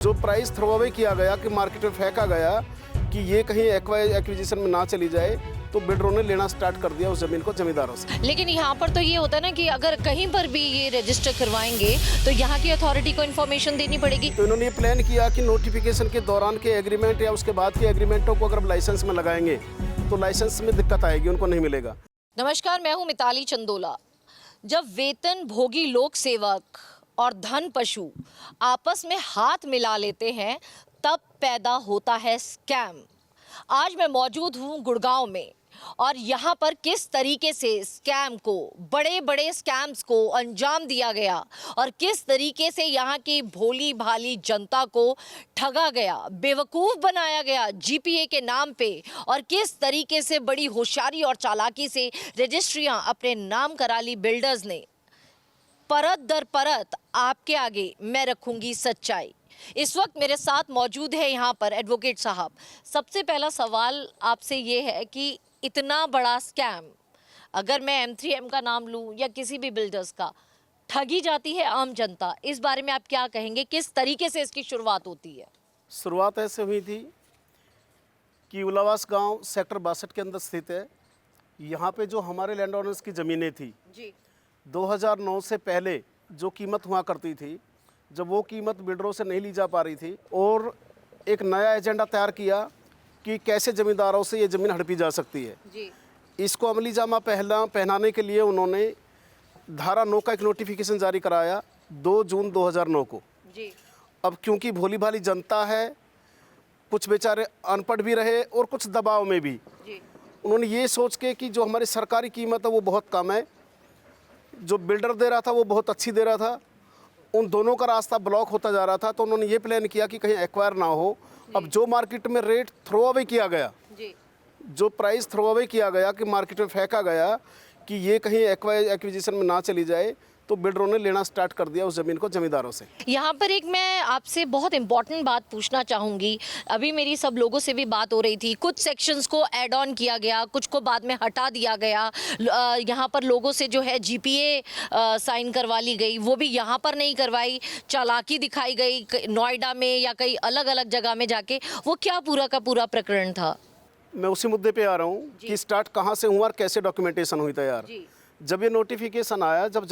जो price throw away किया गया कि मार्केट में फेंका गया कि ये कहीं एक्विजिशन में ना चली जाए, तो बिल्डरों ने लेना स्टार्ट कर दिया उस जमीन को जमींदारों से। लेकिन यहाँ पर तो ये होता है ना कि अगर कहीं पर भी ये रजिस्टर करवाएंगे तो यहाँ की अथॉरिटी को इन्फॉर्मेशन देनी पड़ेगी। तो इन्होंने ये प्लान किया कि नोटिफिकेशन के दौरान के एग्रीमेंट या उसके बाद के एग्रीमेंटों को अगर लाइसेंस में लगाएंगे तो लाइसेंस में दिक्कत आएगी, उनको नहीं मिलेगा। नमस्कार, मैं हूँ मिताली चंदोला। जब वेतन भोगी लोक सेवक और धन पशु आपस में हाथ मिला लेते हैं तब पैदा होता है स्कैम। आज मैं मौजूद हूँ गुड़गांव में और यहाँ पर किस तरीके से स्कैम को, बड़े बड़े स्कैम्स को अंजाम दिया गया और किस तरीके से यहाँ की भोली भाली जनता को ठगा गया, बेवकूफ़ बनाया गया जीपीए के नाम पे, और किस तरीके से बड़ी होशियारी और चालाकी से रजिस्ट्रियाँ अपने नाम करा ली बिल्डर्स ने। परत दर परत आपके आगे मैं रखूंगी सच्चाई। इस वक्त मेरे साथ मौजूद है यहाँ पर एडवोकेट साहब। सबसे पहला सवाल आपसे ये है कि इतना बड़ा स्कैम, अगर मैं M3M का नाम लूँ या किसी भी बिल्डर्स का, ठगी जाती है आम जनता, इस बारे में आप क्या कहेंगे? किस तरीके से इसकी शुरुआत होती है? शुरुआत ऐसे हुई थी कि उलावास गांव सेक्टर 62 के अंदर स्थित है। यहाँ पे जो हमारे लैंड ओनर्स की ज़मीनें थी जी 2009 से पहले जो कीमत हुआ करती थी, जब वो कीमत बिल्डरों से नहीं ली जा पा रही थी और एक नया एजेंडा तैयार किया कि कैसे ज़मींदारों से ये ज़मीन हड़पी जा सकती है। जी इसको अमली जामा पहनाने के लिए उन्होंने धारा 9 का एक नोटिफिकेशन जारी कराया 2 जून 2009 को। जी अब क्योंकि भोली भाली जनता है, कुछ बेचारे अनपढ़ भी रहे और कुछ दबाव में भी, जी उन्होंने ये सोच के कि जो हमारी सरकारी कीमत है वो बहुत कम है, जो बिल्डर दे रहा था वो बहुत अच्छी दे रहा था, उन दोनों का रास्ता ब्लॉक होता जा रहा था। तो उन्होंने ये प्लान किया कि कहीं एक्वायर ना हो। अब जो मार्केट में रेट थ्रो अवे किया गया, जी जो प्राइस थ्रो अवे किया गया कि मार्केट में फेंका गया कि ये कहीं एक्विजिशन में ना चली जाए, तो बिल्डरों ने लेना स्टार्ट कर दिया उस ज़मीन को जमींदारों से। यहाँ पर एक मैं आपसे बहुत इम्पॉर्टेंट बात पूछना चाहूँगी। अभी मेरी सब लोगों से भी बात हो रही थी, कुछ सेक्शंस को ऐड ऑन किया गया, कुछ को बाद में हटा दिया गया। यहाँ पर लोगों से जो है जीपीए साइन करवा ली गई, वो भी यहाँ पर नहीं करवाई, चालाकी दिखाई गई नोएडा में या कई अलग अलग जगह में जाके। वो क्या पूरा का पूरा प्रकरण था? मैं उसी मुद्दे पे आ रहा हूँ कि स्टार्ट कहाँ से हुआ और कैसे डॉक्यूमेंटेशन हुई तैयार। जब ये नोटिफिकेशन आया, जब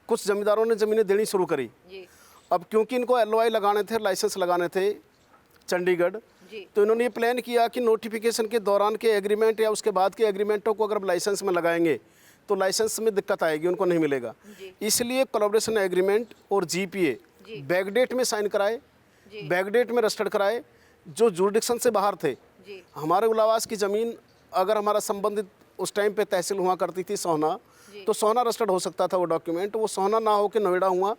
कुछ ज़मींदारों ने ज़मीनें देनी शुरू करी। अब क्योंकि इनको LOI लगाने थे, लाइसेंस लगाने थे चंडीगढ़, तो इन्होंने ये प्लान किया कि नोटिफिकेशन के दौरान के एग्रीमेंट या उसके बाद के एग्रीमेंटों को अगर लाइसेंस में लगाएंगे तो लाइसेंस में दिक्कत आएगी, उनको नहीं मिलेगा। इसलिए कोलैबोरेशन एग्रीमेंट और जीपीए बैकडेट में साइन कराए, बैकडेट में रजिस्टर्ड कराए। जो जुरिडिक्शन से बाहर थे, हमारे उलावास की ज़मीन अगर हमारा संबंधित उस टाइम पे तहसील हुआ करती थी सोहना, तो सोहना रजिस्टर्ड हो सकता था वो डॉक्यूमेंट। वो सोहना ना हो के नोएडा हुआ,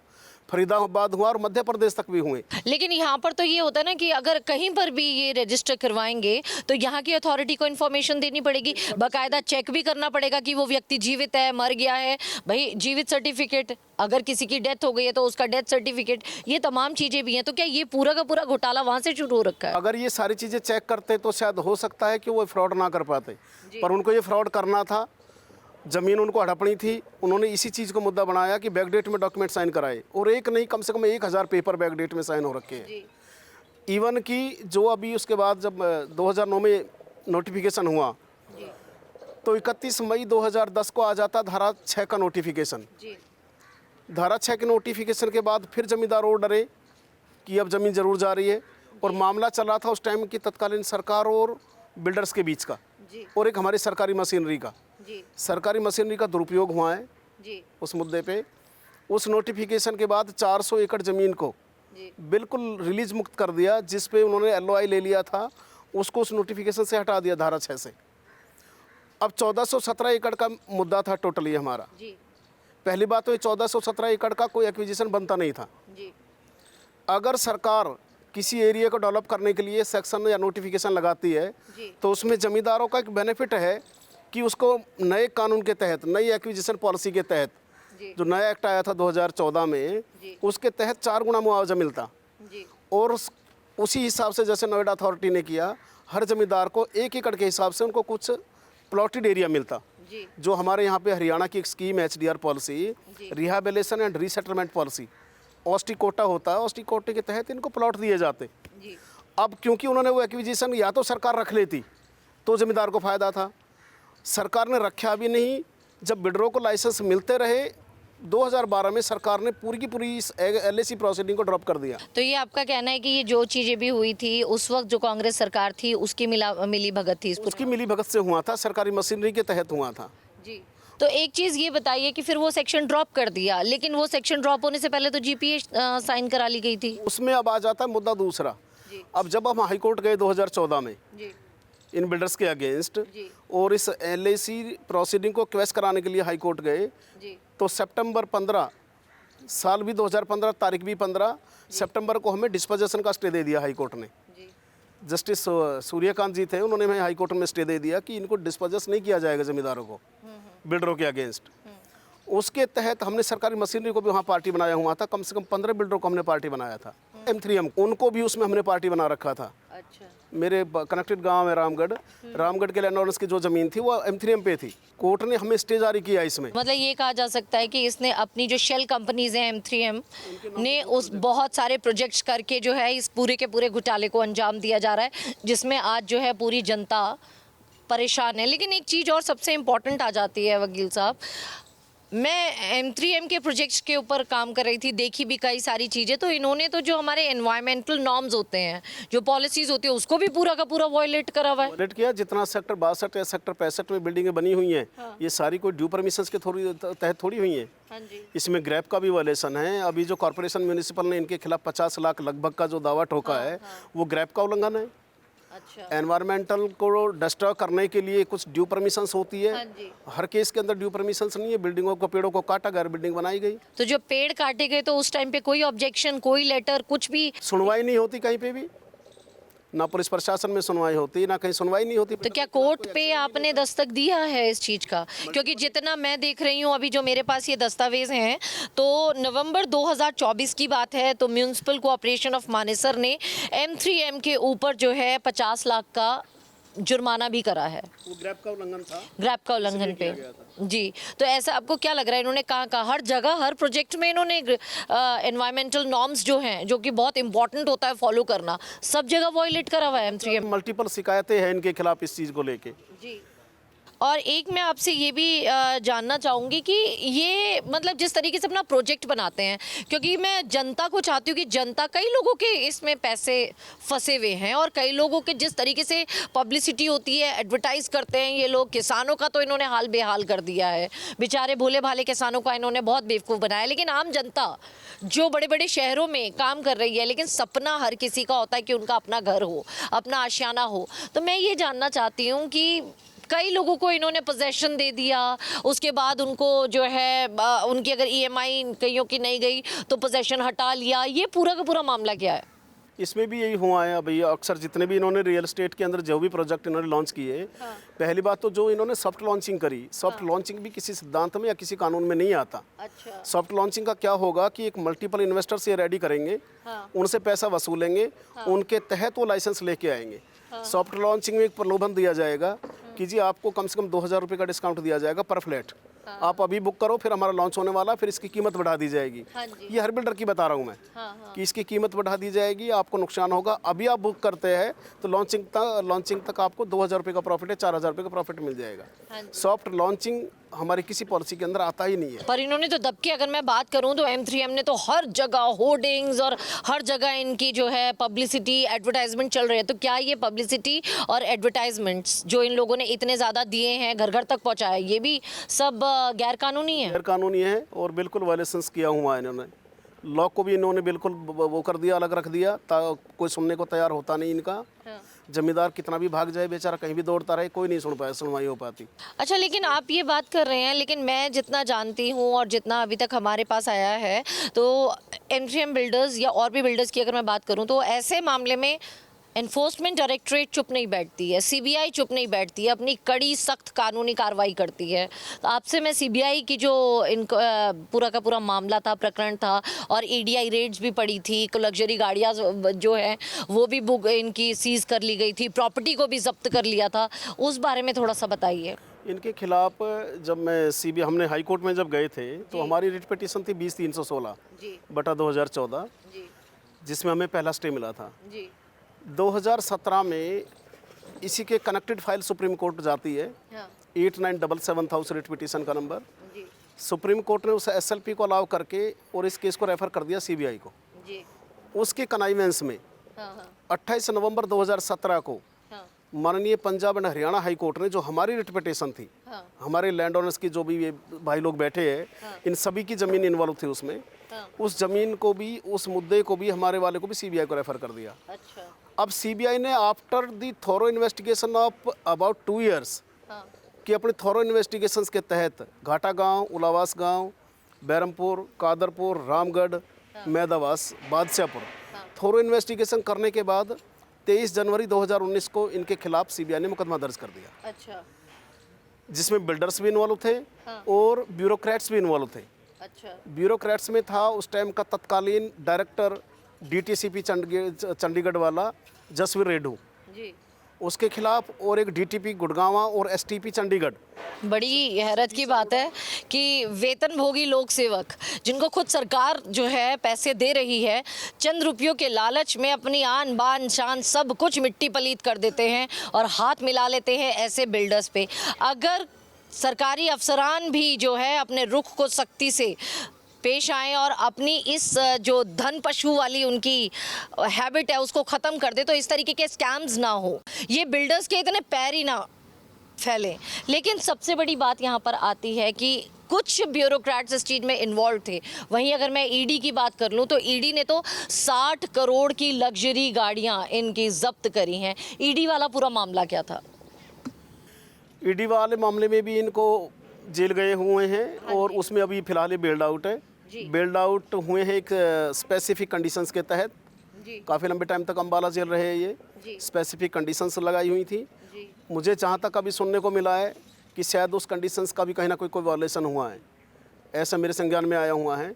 फरीदाबाद हुआ और मध्य प्रदेश तक भी हुए। लेकिन यहाँ पर तो ये होता है ना कि अगर कहीं पर भी ये रजिस्टर करवाएंगे तो यहाँ की अथॉरिटी को इन्फॉर्मेशन देनी पड़ेगी, बाकायदा चेक भी करना पड़ेगा कि वो व्यक्ति जीवित है, मर गया है, भाई जीवित सर्टिफिकेट, अगर किसी की डेथ हो गई है तो उसका डेथ सर्टिफिकेट, ये तमाम चीज़ें भी हैं। तो क्या ये पूरा का पूरा घोटाला वहाँ से शुरू हो रखा है? अगर ये सारी चीज़ें चेक करते तो शायद हो सकता है कि वो फ्रॉड ना कर पाते, पर उनको ये फ्रॉड करना था, ज़मीन उनको हड़पनी थी। उन्होंने इसी चीज़ को मुद्दा बनाया कि बैकडेट में डॉक्यूमेंट साइन कराए, और एक नहीं कम से कम 1000 पेपर बैकडेट में साइन हो रखे हैं। इवन कि जो अभी उसके बाद जब 2009 में नोटिफिकेशन हुआ तो 31 मई 2010 को आ जाता धारा 6 का नोटिफिकेशन। धारा 6 के नोटिफिकेशन के बाद फिर ज़मींदार और डरे कि अब ज़मीन ज़रूर जा रही है, और मामला चल रहा था उस टाइम की तत्कालीन सरकार और बिल्डर्स के बीच का, और एक हमारी सरकारी मशीनरी का। सरकारी मशीनरी का दुरुपयोग हुआ है उस मुद्दे पे। उस नोटिफिकेशन के बाद 400 एकड़ ज़मीन को बिल्कुल रिलीज मुक्त कर दिया, जिस पे उन्होंने LOI ले लिया था, उसको उस नोटिफिकेशन से हटा दिया धारा 6 से। अब 1417 एकड़ का मुद्दा था टोटली हमारा। पहली बात तो ये 1417 एकड़ का कोई एक्विजिशन बनता नहीं था। अगर सरकार किसी एरिया को डेवलप करने के लिए सेक्शन या नोटिफिकेशन लगाती है तो उसमें ज़मींदारों का एक बेनिफिट है कि उसको नए कानून के तहत, नई एक्विजिशन पॉलिसी के तहत, जो नया एक्ट आया था 2014 में, उसके तहत 4 गुना मुआवजा मिलता। और उसी हिसाब से जैसे नोएडा अथॉरिटी ने किया, हर ज़मींदार को 1 एकड़ के हिसाब से उनको कुछ प्लॉटेड एरिया मिलता। जो हमारे यहाँ पे हरियाणा की एक स्कीम है HDR policy, rehabilitation and resettlement policy, ऑस्टी कोटा होता है, ऑस्टी कोटे के तहत इनको प्लॉट दिए जाते। जी अब क्योंकि उन्होंने वो एक्विजिशन या तो सरकार रख लेती तो ज़मींदार को फ़ायदा था, सरकार ने रखा भी नहीं। जब बिल्डरों को लाइसेंस मिलते रहे, 2012 में सरकार ने पूरी की पूरी इस LAC प्रोसीडिंग को ड्रॉप कर दिया। तो ये आपका कहना है कि ये जो चीज़ें भी हुई थी उस वक्त जो कांग्रेस सरकार थी उसकी मिली भगत थी इस उसकी मिली भगत से हुआ था, सरकारी मशीनरी के तहत हुआ था। जी। तो एक चीज़ ये बताइए कि फिर वो सेक्शन ड्रॉप कर दिया, लेकिन वो सेक्शन ड्रॉप होने से पहले तो GPA साइन करा ली गई थी। उसमें अब आ जाता है मुद्दा दूसरा। जी। अब जब हम हाई कोर्ट गए 2014 में जी इन बिल्डर्स के अगेंस्ट जी और इस LAC प्रोसीडिंग को क्वेश कराने के लिए हाई कोर्ट गए, जी तो सितंबर 15 साल भी 2015 तारीख भी 15 सितंबर को हमें डिस्पोजेशन का स्टे दे दिया हाई कोर्ट ने। जी जस्टिस सूर्यकांत जी थे, उन्होंने हमें हाई कोर्ट में स्टे दे दिया कि इनको डिस्पोजेस नहीं किया जाएगा ज़मींदारों को बिल्डरों के अगेंस्ट। उसके तहत हमने सरकारी मशीनरी को भी वहाँ पार्टी बनाया हुआ था, कम से कम 15 बिल्डरों को हमने पार्टी बनाया था। M3M उनको भी उसमें हमने पार्टी बना रखा था। अच्छा मेरे कनेक्टेड गांव है रामगढ़ के लैंड ओनर्स की जो ज़मीन थी वो M3M पे थी। कोर्ट ने हमें स्टे जारी किया इसमें। मतलब ये कहा जा सकता है कि इसने अपनी जो शेल कंपनीज हैं M3M ने उस बहुत सारे प्रोजेक्ट्स करके जो है इस पूरे के पूरे घोटाले को अंजाम दिया जा रहा है, जिसमें आज जो है पूरी जनता परेशान है। लेकिन एक चीज़ और सबसे इम्पॉर्टेंट आ जाती है वकील साहब, मैं M3M के प्रोजेक्ट्स के ऊपर काम कर रही थी, देखी भी कई सारी चीज़ें। तो इन्होंने तो जो हमारे एनवायरमेंटल नॉर्म्स होते हैं, जो पॉलिसीज़ होती है, उसको भी पूरा का पूरा वॉयलेट करा हुआ है। वॉयलेट किया। जितना सेक्टर 62 या सेक्टर 65 में बिल्डिंगें बनी हुई हैं, ये सारी कोई ड्यू परमिशंस के तहत थोड़ी हुई हैं। हाँ जी। इसमें ग्रैप का भी वायलेशन है। अभी जो कॉर्पोरेशन म्यूनिसिपल ने इनके खिलाफ 50 लाख लगभग का जो दावा ठोका है, वो ग्रैप का उल्लंघन है। अच्छा। एनवायरमेंटल को डिस्ट्रॉय करने के लिए कुछ ड्यू परमिशंस होती है। हाँ जी। हर केस के अंदर ड्यू परमिशंस नहीं है। बिल्डिंगों को, पेड़ों को काटा गया, बिल्डिंग बनाई गई। तो जो पेड़ काटे गए तो उस टाइम पे कोई ऑब्जेक्शन, कोई लेटर, कुछ भी? सुनवाई नहीं होती कहीं पे भी, ना पुलिस प्रशासन में सुनवाई होती, ना कहीं सुनवाई नहीं होती। तो क्या कोर्ट पे आपने दस्तक दिया है इस चीज़ का? क्योंकि जितना मैं देख रही हूँ अभी जो मेरे पास ये दस्तावेज हैं, तो नवंबर 2024 की बात है, तो म्यूनिसिपल कॉर्पोरेशन ऑफ मानेसर ने M3M के ऊपर जो है 50 लाख का जुर्माना भी करा है। वो ग्रैप का उल्लंघन था। ग्रैप का उल्लंघन पे जी। तो ऐसा आपको क्या लग रहा है, इन्होंने कहाँ हर जगह हर प्रोजेक्ट में इन्होंने एनवायरमेंटल नॉर्म्स जो हैं, जो कि बहुत इंपॉर्टेंट होता है फॉलो करना, सब जगह वॉयलेट करा हुआ है M3M। मल्टीपल शिकायतें हैं इनके खिलाफ इस चीज़ को लेके। जी। और एक मैं आपसे ये भी जानना चाहूँगी कि ये मतलब जिस तरीके से अपना प्रोजेक्ट बनाते हैं, क्योंकि मैं जनता को चाहती हूँ कि जनता, कई लोगों के इसमें पैसे फंसे हुए हैं और कई लोगों के जिस तरीके से पब्लिसिटी होती है, एडवर्टाइज करते हैं ये लोग, किसानों का तो इन्होंने हाल बेहाल कर दिया है। बेचारे भोले भाले किसानों का इन्होंने बहुत बेवकूफ़ बनाया। लेकिन आम जनता जो बड़े बड़े शहरों में काम कर रही है, लेकिन सपना हर किसी का होता है कि उनका अपना घर हो, अपना आशियाना हो। तो मैं ये जानना चाहती हूँ कि कई लोगों को इन्होंने पोजेशन दे दिया, उसके बाद उनको जो है उनकी अगर EMI कईयों की नहीं गई तो पोजेशन हटा लिया। ये पूरा का पूरा मामला क्या है? इसमें भी यही हुआ है। अभी अक्सर जितने भी इन्होंने रियल एस्टेट के अंदर जो भी प्रोजेक्ट इन्होंने लॉन्च किए, पहली बात तो जो इन्होंने सॉफ्ट लॉन्चिंग करी, सॉफ्ट लॉन्चिंग भी किसी सिद्धांत में या किसी कानून में नहीं आता। अच्छा। सॉफ्ट लॉन्चिंग का क्या होगा कि एक मल्टीपल इन्वेस्टर्स ये रेडी करेंगे, उनसे पैसा वसूलेंगे, उनके तहत वो लाइसेंस लेके आएंगे। सॉफ्ट लॉन्चिंग में एक प्रलोभन दिया जाएगा कि जी आपको कम से कम 2000 रुपये का डिस्काउंट दिया जाएगा पर फ्लैट। आप अभी बुक करो, फिर हमारा लॉन्च होने वाला, फिर इसकी कीमत बढ़ा दी जाएगी। ये हर बिल्डर की बता रहा हूँ मैं कि इसकी कीमत बढ़ा दी जाएगी, आपको नुकसान होगा। अभी आप बुक करते हैं तो लॉन्चिंग तक आपको 2000 रुपये का प्रॉफिट है, 4000 रुपये का प्रॉफिट मिल जाएगा। सॉफ्ट लॉन्चिंग हमारी किसी पॉलिसी के अंदर आता ही नहीं है। पर इन्होंने तो दबके, अगर मैं बात करूं तो M3M ने तो हर जगह होर्डिंग्स और हर जगह इनकी जो है पब्लिसिटी, एडवर्टाइजमेंट चल रही है। तो क्या ये पब्लिसिटी और एडवर्टाइजमेंट्स जो इन लोगों ने इतने ज़्यादा दिए हैं, घर घर तक पहुंचाया, ये भी सब गैर कानूनी है? गैर कानूनी है और बिल्कुल वायलेशंस किया हुआ है इन्होंने। लॉ को भी इन्होंने बिल्कुल वो कर दिया, अलग रख दिया, कोई सुनने को तैयार होता नहीं इनका। जमींदार कितना भी भाग जाए, बेचारा कहीं भी दौड़ता रहे, कोई नहीं सुनवाई हो पाती। अच्छा, लेकिन आप ये बात कर रहे हैं, लेकिन मैं जितना जानती हूँ और जितना अभी तक हमारे पास आया है, तो M3M बिल्डर्स या और भी बिल्डर्स की अगर मैं बात करूँ तो ऐसे मामले में एनफोर्समेंट डायरेक्टरेट चुप नहीं बैठती है, CBI चुप नहीं बैठती है, अपनी कड़ी सख्त कानूनी कार्रवाई करती है। तो आपसे मैं CBI की जो पूरा का पूरा मामला था, प्रकरण था, और EDI रेड्स भी पड़ी थी, लग्जरी गाड़ियाँ जो है वो भी बुक इनकी सीज कर ली गई थी, प्रॉपर्टी को भी जब्त कर लिया था, उस बारे में थोड़ा सा बताइए। इनके खिलाफ जब मैं सीबीआई हमने हाई कोर्ट में जब गए थे तो हमारी रिट पिटीशन थी 20-316 जी बटा 2014, जी जिसमें हमें पहला स्टे मिला था। जी 2017 में इसी के कनेक्टेड फाइल सुप्रीम कोर्ट जाती है, हाँ 8977 था उस रिट पिटीशन का नंबर। जी सुप्रीम कोर्ट ने उस एसएलपी को अलाउ करके और इस केस को रेफर कर दिया सीबीआई को। जी उसके कनाइवेंस में हाँ हाँ 28 नवंबर 2017 को हाँ माननीय Punjab and Haryana high court ने जो हमारी रिट पिटीशन थी, हाँ हमारे लैंड ओनर्स की जो भी ये भाई लोग बैठे हैं, इन सभी की ज़मीन इन्वॉल्व थी उसमें, हाँ उस ज़मीन को भी, उस मुद्दे को भी हमारे वाले को भी सीबीआई को रेफर कर दिया। अच्छा अब सीबीआई ने after the thorough investigation of about 2 years हाँ कि अपनी थॉरो इन्वेस्टिगेशंस के तहत घाटा गांव, उलावास गांव, बैरमपुर, कादरपुर, रामगढ़, मैदावास, बादशाहपुर, थॉरो इन्वेस्टिगेशन करने के बाद 23 जनवरी 2019 को इनके खिलाफ सीबीआई ने मुकदमा दर्ज कर दिया, अच्छा जिसमें बिल्डर्स भी इन्वॉल्व थे और ब्यूरोक्रेट्स भी इन्वॉल्व थे। अच्छा ब्यूरोक्रेट्स में था उस टाइम का तत्कालीन डायरेक्टर डीटीसीपी चंडीगढ़ वाला जसवीर रेड्डू, जी उसके खिलाफ और एक डीटीपी गुड़गांवा और एसटीपी चंडीगढ़। बड़ी हैरत की बात है कि वेतनभोगी लोक सेवक जिनको खुद सरकार जो है पैसे दे रही है, चंद रुपयों के लालच में अपनी आन बान शान सब कुछ मिट्टी पलीत कर देते हैं और हाथ मिला लेते हैं ऐसे बिल्डर्स पे। अगर सरकारी अफसरान भी जो है अपने रुख को सख्ती से पेश आए और अपनी इस जो धन पशु वाली उनकी हैबिट है उसको ख़त्म कर दे, तो इस तरीके के स्कैम्स ना हो, ये बिल्डर्स के इतने पैर ही ना फैलें। लेकिन सबसे बड़ी बात यहाँ पर आती है कि कुछ ब्यूरोक्रेट्स इस चीज़ में इन्वॉल्व थे। वहीं अगर मैं ईडी की बात कर लूँ तो ईडी ने तो 60 करोड़ की लग्जरी गाड़ियाँ इनकी जब्त करी हैं। ईडी वाला पूरा मामला क्या था? ईडी वाले मामले में भी इनको जेल गए हुए हैं और उसमें अभी फिलहाल बेल्ड आउट है। बेल्ड आउट हुए हैं एक स्पेसिफिक कंडीशंस के तहत। काफ़ी लंबे टाइम तक अम्बाला जेल रहे हैं ये। स्पेसिफिक कंडीशंस लगाई हुई थी। मुझे जहाँ तक अभी सुनने को मिला है कि शायद उस कंडीशंस का भी कहीं ना कोई वायलेशन हुआ है, ऐसा मेरे संज्ञान में आया हुआ है।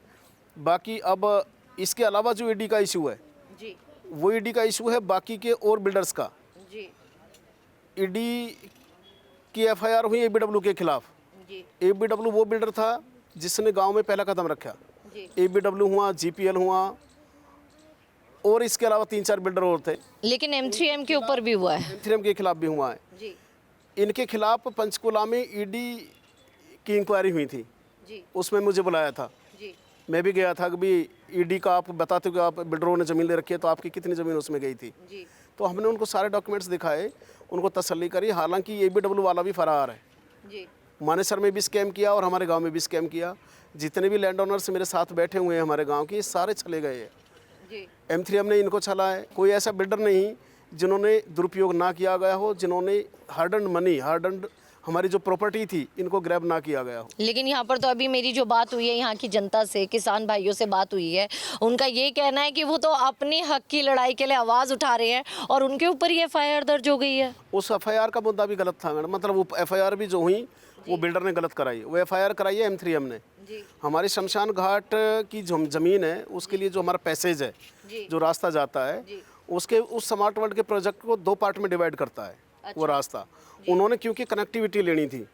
बाकी अब इसके अलावा जो ईडी का इशू है वो ईडी का इशू है बाकी के और बिल्डर्स का। ईडी की एफआईआर हुई एबीडब्ल्यू के खिलाफ। एबीडब्ल्यू वो बिल्डर था जिसने गांव में पहला कदम रखा। एबीडब्ल्यू हुआ, जीपीएल हुआ और इसके अलावा 3-4 बिल्डर और थे। लेकिन M3M के ऊपर भी हुआ है, M3M के खिलाफ भी हुआ है। इनके खिलाफ पंचकुला में ईडी की इंक्वायरी हुई थी, उसमें मुझे बुलाया था। मैं भी गया था कि भी ईडी का आप बताते हो कि आप बिल्डरों ने ज़मीन ले रखी है, तो आपकी कितनी ज़मीन उसमें गई थी। तो हमने उनको सारे डॉक्यूमेंट्स दिखाए, उनको तसल्ली करी। हालांकि एबीडब्ल्यू वाला भी फरार है। मानेसर में भी स्कैम किया और हमारे गांव में भी स्कैम किया। जितने भी लैंड ओनर्स मेरे साथ बैठे हुए हैं हमारे गांव के, सारे चले गए हैं। M3M ने इनको छला है। कोई ऐसा बिल्डर नहीं जिन्होंने दुरुपयोग ना किया गया हो, जिन्होंने hard and money, hard and हमारी जो प्रॉपर्टी थी इनको ग्रैब ना किया गया हो। लेकिन यहाँ पर तो अभी मेरी जो बात हुई है यहाँ की जनता से, किसान भाइयों से बात हुई है, उनका ये कहना है कि वो तो अपने हक की लड़ाई के लिए आवाज़ उठा रहे हैं और उनके ऊपर ही एफआईआर दर्ज हो गई है। उस एफआईआर का मुद्दा भी गलत था मैडम। मतलब वो एफआईआर भी जो हुई वो बिल्डर ने गलत कराई। वो एफआईआर कराई है M3M ने। हमारी शमशान घाट की जो ज़मीन है उसके लिए जो हमारा पैसेज है, जो रास्ता जाता है, उसके उस स्मार्ट वर्ल्ड के प्रोजेक्ट को 2 पार्ट में डिवाइड करता है। वो रास्ता उन्होंने क्योंकि कनेक्टिविटी लेनी थी,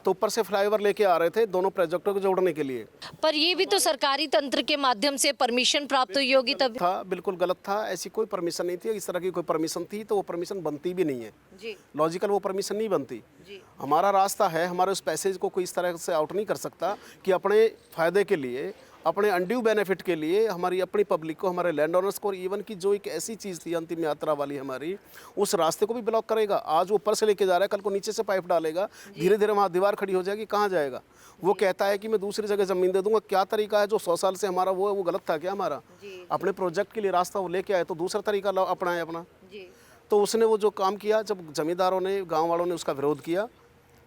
तो ऊपर से फ्लाईओवर लेके आ रहे थे दोनों प्रोजेक्टों को जोड़ने के लिए। पर ये भी तो सरकारी तंत्र के माध्यम से परमिशन प्राप्त हुई होगी तब। था, बिल्कुल गलत था। ऐसी कोई परमिशन नहीं थी। इस तरह की कोई परमिशन थी तो वो परमिशन बनती भी नहीं है। लॉजिकल वो परमिशन नहीं बनती। हमारा रास्ता है, हमारे उस पैसेज को कोई इस तरह से आउट नहीं कर सकता कि अपने फ़ायदे के लिए, अपने अनड्यू बेनिफिट के लिए हमारी अपनी पब्लिक को, हमारे लैंड ओनर्स को, और इवन की जो एक ऐसी चीज़ थी अंतिम यात्रा वाली हमारी, उस रास्ते को भी ब्लॉक करेगा। आज वो ऊपर से लेके जा रहा है, कल को नीचे से पाइप डालेगा, धीरे धीरे वहाँ दीवार खड़ी हो जाएगी, कहाँ जाएगा? वो कहता है कि मैं दूसरी जगह ज़मीन दे दूंगा। क्या तरीका है? जो 100 साल से हमारा वो है, वो गलत था क्या हमारा? अपने प्रोजेक्ट के लिए रास्ता वो लेके आए तो दूसरा तरीका अपनाए अपना। तो उसने वो जो काम किया, जब जमींदारों ने, गाँव वालों ने उसका विरोध किया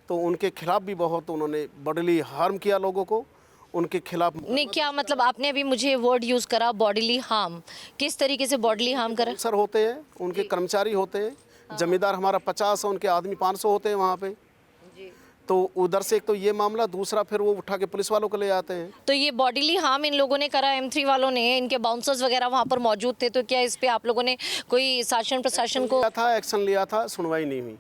तो उनके खिलाफ भी बहुत उन्होंने बॉडीली हार्म किया लोगों को। उनके खिलाफ नहीं, क्या मतलब आपने अभी मुझे वर्ड यूज़ करा बॉडीली हार्म, किस तरीके से बॉडीली हार्म करा? सर होते हैं, उनके कर्मचारी होते हैं। जमींदार हमारा 50 है, उनके आदमी 500 होते हैं वहाँ पे। तो उधर से एक तो ये मामला, दूसरा फिर वो उठा के पुलिस वालों को ले आते हैं। तो ये बॉडीली हार्म इन लोगों ने करा, M3 वालों ने, इनके बाउंसर्स वगैरह वहाँ पर मौजूद थे, तो क्या इस पे आप लोगों ने कोई शासन प्रशासन को एक्शन लिया था? सुनवाई नहीं हुई।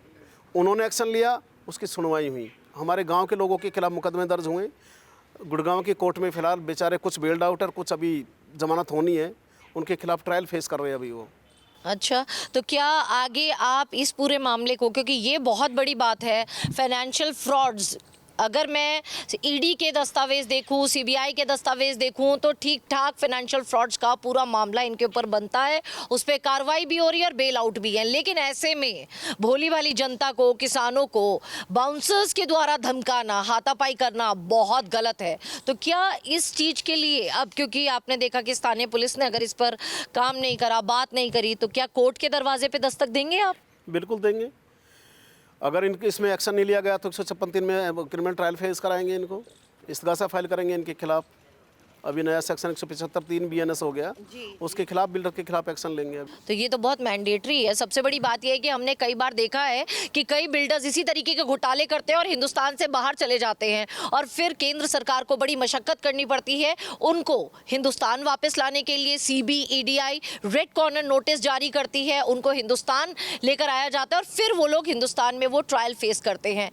उन्होंने एक्शन लिया, उसकी सुनवाई हुई। हमारे गांव के लोगों के खिलाफ मुकदमे दर्ज हुए। गुड़गांव की कोर्ट में फ़िलहाल बेचारे कुछ बेल्ड आउट और कुछ अभी जमानत होनी है, उनके खिलाफ ट्रायल फेस कर रहे हैं अभी वो। अच्छा, तो क्या आगे आप इस पूरे मामले को, क्योंकि ये बहुत बड़ी बात है, फाइनेंशियल फ्रॉड्स, अगर मैं ईडी के दस्तावेज देखूं, सीबीआई के दस्तावेज देखूं, तो ठीक ठाक फाइनेंशियल फ्रॉड्स का पूरा मामला इनके ऊपर बनता है, उस पर कार्रवाई भी हो रही है और बेल आउट भी है। लेकिन ऐसे में भोली भाली जनता को, किसानों को बाउंसर्स के द्वारा धमकाना, हाथापाई करना बहुत गलत है। तो क्या इस चीज़ के लिए अब, क्योंकि आपने देखा कि स्थानीय पुलिस ने अगर इस पर काम नहीं करा, बात नहीं करी, तो क्या कोर्ट के दरवाजे पे दस्तक देंगे आप? बिल्कुल देंगे। अगर इनके इसमें एक्शन नहीं लिया गया तो 156(3) में क्रिमिनल ट्रायल फेस कराएंगे, इनको इस्तगासा फाइल करेंगे इनके खिलाफ। अभी नया सेक्शन 175(3) BNS हो गया, उसके खिलाफ, बिल्डर के खिलाफ एक्शन लेंगे अब। तो ये तो बहुत मैंडेटरी है। सबसे बड़ी बात यह है कि हमने कई बार देखा है कि कई बिल्डर्स इसी तरीके के घोटाले करते हैं और हिंदुस्तान से बाहर चले जाते हैं, और फिर केंद्र सरकार को बड़ी मशक्कत करनी पड़ती है उनको हिंदुस्तान वापस लाने के लिए। CBEDI रेड कॉर्नर नोटिस जारी करती है, उनको हिंदुस्तान लेकर आया जाता है और फिर वो लोग हिंदुस्तान में वो ट्रायल फेस करते हैं।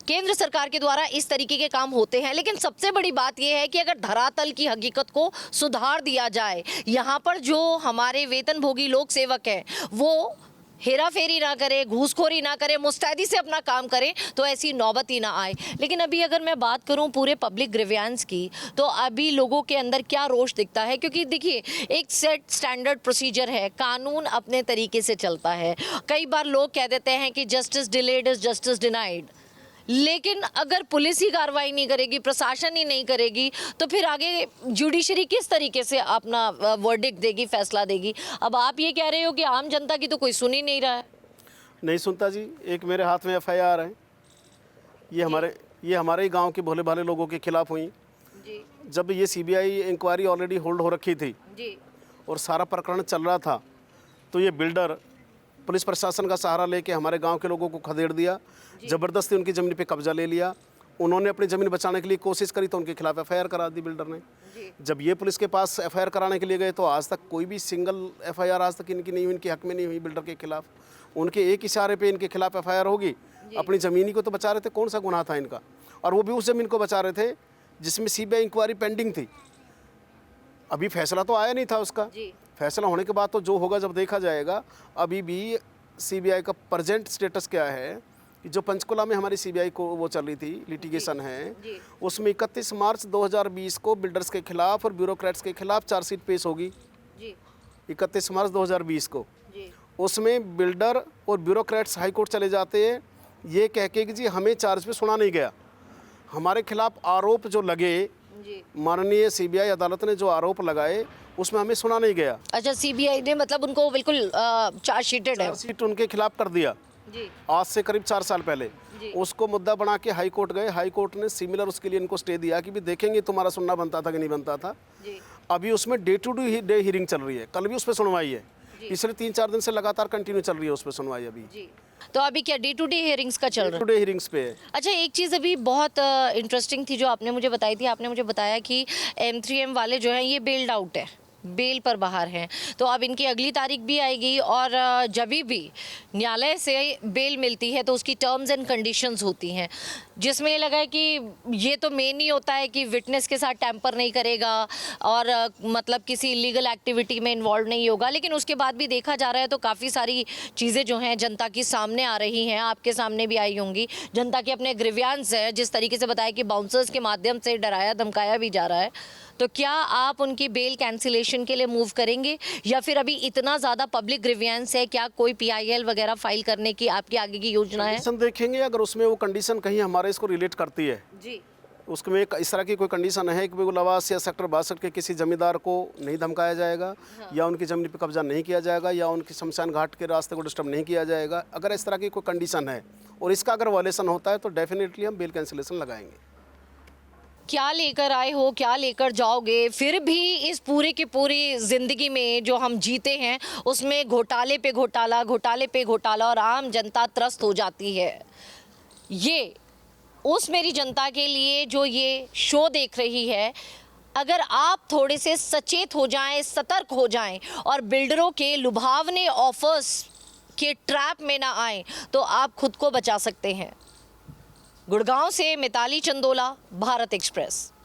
केंद्र सरकार के द्वारा इस तरीके के काम होते हैं। लेकिन सबसे बड़ी बात यह है कि अगर धरातल की हकीकत को सुधार दिया जाए, यहाँ पर जो हमारे वेतनभोगी लोक सेवक हैं वो हेरा फेरी ना करे, घूसखोरी ना करे, मुस्तैदी से अपना काम करें, तो ऐसी नौबत ही ना आए। लेकिन अभी अगर मैं बात करूं पूरे पब्लिक ग्रीवेंस की, तो अभी लोगों के अंदर क्या रोष दिखता है, क्योंकि देखिए एक सेट स्टैंडर्ड प्रोसीजर है, कानून अपने तरीके से चलता है। कई बार लोग कह देते हैं कि justice delayed is justice denied, लेकिन अगर पुलिस ही कार्रवाई नहीं करेगी, प्रशासन ही नहीं करेगी, तो फिर आगे जुडिशरी किस तरीके से अपना वर्डिक्ट देगी, फैसला देगी। अब आप ये कह रहे हो कि आम जनता की तो कोई सुन ही नहीं रहा है। नहीं सुनता जी। एक मेरे हाथ में FIR है, ये हमारे ही गांव के भोले भाले लोगों के खिलाफ हुई जी जब ये CBI इंक्वायरी ऑलरेडी होल्ड हो रखी थी जी और सारा प्रकरण चल रहा था, तो ये बिल्डर पुलिस प्रशासन का सहारा लेके हमारे गांव के लोगों को खदेड़ दिया, ज़बरदस्ती उनकी ज़मीन पे कब्जा ले लिया। उन्होंने अपनी ज़मीन बचाने के लिए कोशिश करी तो उनके खिलाफ FIR करा दी बिल्डर ने। जब ये पुलिस के पास FIR कराने के लिए गए तो आज तक कोई भी सिंगल FIR आज तक इनकी नहीं हुई, इनके हक में नहीं हुई बिल्डर के खिलाफ। उनके एक इशारे पे इनके खिलाफ FIR होगी। अपनी ज़मीन ही को तो बचा रहे थे, कौन सा गुनाह था इनका, और वो भी उस ज़मीन को बचा रहे थे जिसमें CBI इंक्वायरी पेंडिंग थी। अभी फैसला तो आया नहीं था उसका, फैसला होने के बाद तो जो होगा जब देखा जाएगा। अभी भी CBI का प्रेजेंट स्टेटस क्या है कि जो पंचकुला में हमारी CBI को वो चल रही थी लिटिगेशन है, उसमें 31 मार्च 2020 को बिल्डर्स के खिलाफ और ब्यूरोक्रेट्स के खिलाफ चार्जशीट पेश होगी। 31 मार्च 2020 को उसमें बिल्डर और ब्यूरोक्रेट्स हाई कोर्ट चले जाते हैं ये कह के कि जी हमें चार्ज पे सुना नहीं गया। हमारे खिलाफ आरोप जो लगे, माननीय CBI अदालत ने जो आरोप लगाए उसमें हमें सुना नहीं गया। अच्छा, CBI ने मतलब उनको बिल्कुल चार्जशीटेड है, चार्जशीट उनके खिलाफ कर दिया आज से करीब 4 साल पहले। उसको मुद्दा बना के हाई कोर्ट गए, हाई कोर्ट ने सिमिलर उसके लिए इनको स्टे दिया कि भी देखेंगे तुम्हारा सुनना बनता था कि नहीं बनता था। अभी उसमें डे टू डे हियरिंग चल रही है, कल भी उस पर सुनवाई है, पिछले 3-4 दिन से लगातार कंटिन्यू चल रही है उस पर सुनवाई अभी। तो अभी क्या डे टू डे हियरिंग्स का चल रहा है? डे हियरिंग्स पे है। अच्छा, एक चीज़ अभी बहुत इंटरेस्टिंग थी जो आपने मुझे बताई थी। आपने मुझे बताया कि M3M वाले जो हैं ये बेल्ड आउट है, बेल पर बाहर हैं, तो अब इनकी अगली तारीख भी आएगी और जब भी न्यायालय से बेल मिलती है तो उसकी टर्म्स एंड कंडीशंस होती हैं, जिसमें ये लगा है कि ये तो मेन ही होता है कि विटनेस के साथ टैंपर नहीं करेगा और मतलब किसी इलीगल एक्टिविटी में इन्वॉल्व नहीं होगा। लेकिन उसके बाद भी देखा जा रहा है तो काफ़ी सारी चीज़ें जो हैं जनता की सामने आ रही हैं, आपके सामने भी आई होंगी। जनता के अपने ग्रीवियंस है, जिस तरीके से बताया कि बाउंसर्स के माध्यम से डराया धमकाया भी जा रहा है, तो क्या आप उनकी बेल कैंसिलेशन के लिए मूव करेंगे या फिर अभी इतना ज़्यादा पब्लिक ग्रीवियंस है, क्या कोई PIL वगैरह फाइल करने की आपकी आगे की योजना है? कंडीशन देखेंगे, अगर उसमें वो कंडीशन कहीं हमारे इसको रिलेट करती है जी, उसमें एक इस तरह की कोई कंडीशन है कि लवास या सेक्टर 62 के किसी जमींदार को नहीं धमकाया जाएगा, या उनकी ज़मीन पर कब्जा नहीं किया जाएगा, या उनकी शमशान घाट के रास्ते को डिस्टर्ब नहीं किया जाएगा, अगर इस तरह की कोई कंडीशन है और इसका अगर वायलेशन होता है तो डेफिनेटली हम बेल कैंसिलेशन लगाएंगे। क्या लेकर आए हो, क्या लेकर जाओगे? फिर भी इस पूरे की पूरी ज़िंदगी में जो हम जीते हैं उसमें घोटाले पे घोटाला, घोटाले पे घोटाला, और आम जनता त्रस्त हो जाती है। ये उस मेरी जनता के लिए जो ये शो देख रही है, अगर आप थोड़े से सचेत हो जाएं, सतर्क हो जाएं और बिल्डरों के लुभावने ऑफर्स के ट्रैप में ना आएं, तो आप खुद को बचा सकते हैं। गुड़गांव से मिताली चंदोला, भारत एक्सप्रेस।